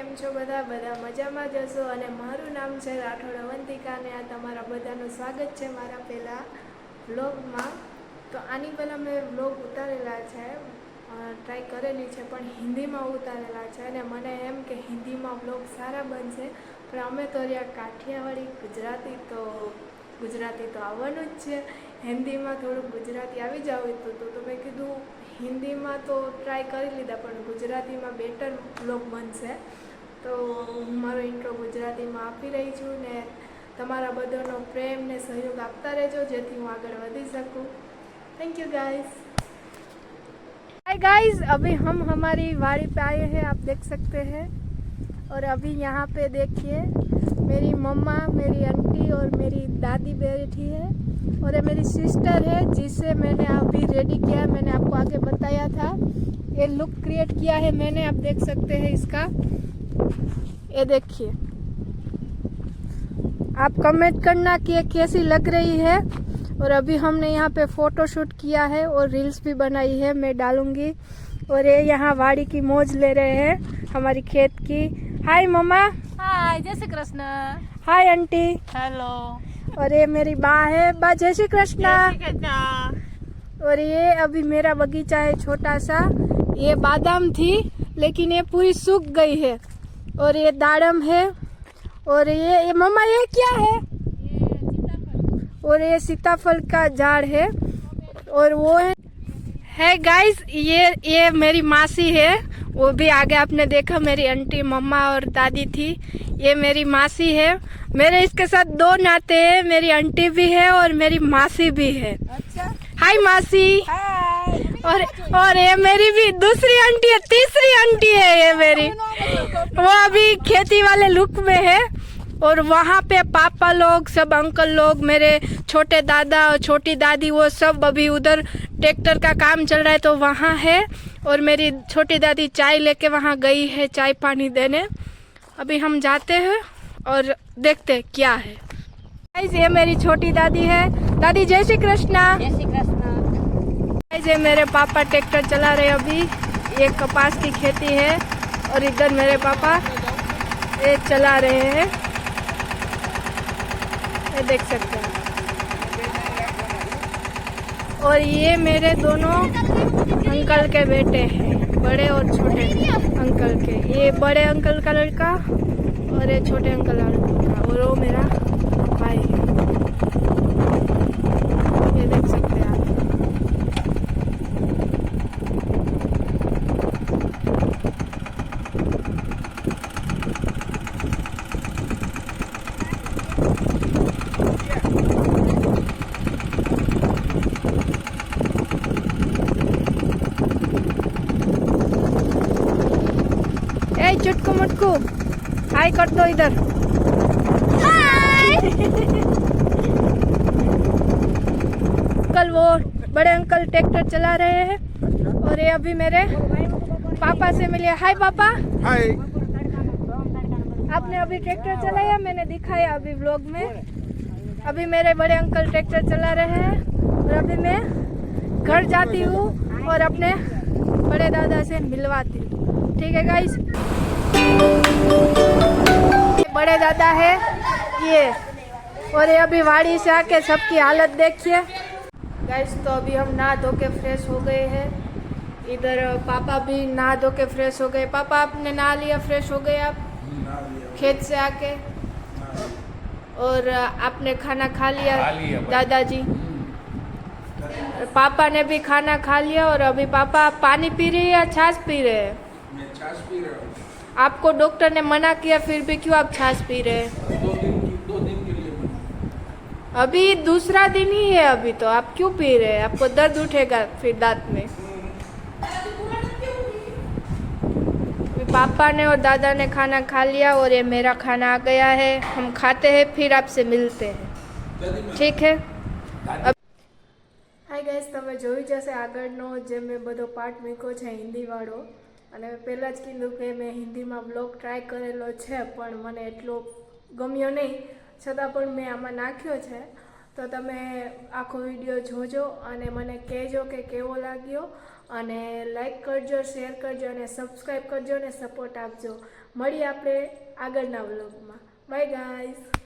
કેમ છો બધા મજામાં જ હશો અને મારું નામ છે રાઠોડ અવંતિકા અને આ તમારા બધાનું સ્વાગત છે મારા પહેલા વ્લોગમાં। તો આની પહેલાં મેં વ્લોગ ઉતારેલા છે, ટ્રાય કરેલી છે પણ હિન્દીમાં ઉતારેલા છે અને મને એમ કે હિન્દીમાં વ્લોગ સારા બનશે, પણ અમે તો રહ્યા કાઠિયાવાડી ગુજરાતી તો આવવાનું જ છે, હિન્દીમાં થોડુંક ગુજરાતી આવી જાવ તો મેં કીધું હિન્દીમાં તો ટ્રાય કરી લીધા પણ ગુજરાતીમાં બેટર વ્લોગ બનશે। તો હું મારો ઇન્ટ્રો ગુજરાતીમાં આપી રહી છું ને તમારા બધાનો પ્રેમ ને સહयोग આપતા રહેજો જેથી હું આગળ વધી सकूं। Thank you guys. Hi guys, अभी हम हमारी वाड़ी पे आए हैं, आप देख सकते हैं। और अभी यहाँ पे देखिए मेरी मम्मा, मेरी आंटी और मेरी दादी बैठी है और ये मेरी सिस्टर है जिसे मैंने अभी रेडी किया है। मैंने आपको आगे बताया था, ये लुक क्रिएट किया है मैंने, आप देख सकते हैं इसका। ये देखिए, आप कमेंट करना कि ये कैसी लग रही है। और अभी हमने यहाँ पे फोटो शूट किया है और रील्स भी बनाई है, मैं डालूंगी। और ये यहाँ वाड़ी की मौज ले रहे हैं, हमारी खेत की। हाय मम्मा। हाय, जय Shri Krishna. Hi aunty. Hello. और ये मेरी बा है, बा जय श्री कृष्ण। जय श्री कृष्ण। और ये अभी मेरा बगीचा है छोटा सा, ये बादाम थी लेकिन ये पूरी सूख गई है। और ये दाड़म है। और ये मम्मा ये क्या है? और ये सीताफल का झाड़ है। और वो है गाइस, ये मेरी मासी है, वो भी आगे आपने देखा मेरी आंटी मम्मा और दादी थी, ये मेरी मासी है। मेरे इसके साथ दो नाते हैं, मेरी आंटी भी है और मेरी मासी भी है। अच्छा। हाय मासी। हाय। और ये मेरी भी दूसरी आंटी है, तीसरी आंटी है ये मेरी, वो अभी खेती वाले लुक में है। और वहाँ पे पापा लोग, सब अंकल लोग, मेरे छोटे दादा और छोटी दादी, वो सब अभी उधर ट्रैक्टर का काम चल रहा है तो वहाँ है। और मेरी छोटी दादी चाय लेके वहाँ गई है चाय पानी देने। अभी हम जाते हैं और देखते हैं क्या है। गाइस, ये मेरी छोटी दादी है। दादी जय श्री कृष्णा। जय श्री कृष्ण। गाइस, ये मेरे पापा ट्रैक्टर चला रहे अभी, ये कपास की खेती है और इधर मेरे पापा ये चला रहे हैं, ये देख सकते हैं। और ये मेरे दोनों अंकल के बेटे हैं, बड़े और छोटे अंकल के। ये बड़े अंकल का लड़का और ये छोटे अंकल का लड़का, और वो मेरा भाई है, ये देख सकते हैं आप। चुटकू मुटकू हाय कर दो इधर। कल वो बड़े अंकल ट्रैक्टर चला रहे हैं और ये अभी मेरे पापा से मिले। हाय पापा। हाय। आपने अभी ट्रैक्टर चलाया, मैंने दिखाया अभी व्लॉग में। अभी मेरे बड़े अंकल ट्रैक्टर चला रहे हैं और अभी मैं घर जाती हूँ और अपने बड़े दादा से मिलवाती हूँ, ठीक है गाइस। बड़े दादा है ये, और ये अभी वाड़ी से आके सबकी हालत देखिए गाइस। तो अभी हम नहा धो के फ्रेश हो गए हैं, इधर पापा भी नहा धो के फ्रेश हो गए। पापा आपने नहा लिया, फ्रेश हो गए आप खेत से आके? और आपने खाना खा लिया दादाजी? पापा ने भी खाना खा लिया। और अभी पापा पानी पी रहे हैं या छाछ पी रहे हैं? मैं छाछ पी रहा हूँ। आपको डॉक्टर ने मना किया फिर भी क्यों आप छाछ पी रहे हैं? 2 दिन के लिए मना। अभी दूसरा दिन ही है, अभी तो आप क्यों पी रहे हैं? आपको दर्द उठेगा फिर दांत में। पापा ने और दादा ने खाना खा लिया और ये मेरा खाना आ गया है, हम खाते हैं फिर आपसे मिलते हैं, ठीक है। हाय गाइस, તમે જોઈ જશે આગળનો જે મેં બધો પાર્ટ મૂક્યો છે હિન્દીવાળો, અને પહેલાં જ કીધું કે મેં હિન્દીમાં બ્લોગ ટ્રાય કરેલો છે પણ મને એટલો ગમ્યો નહીં, છતાં પણ મેં આમાં નાખ્યો છે। તો તમે આખો વિડીયો જોજો અને મને કહેજો કે કેવો લાગ્યો, અને લાઈક કરજો, શેર કરજો અને સબસ્ક્રાઈબ કરજો અને સપોર્ટ આપજો. મળીએ આપણે આગળના વ્લોગમાં. By guys.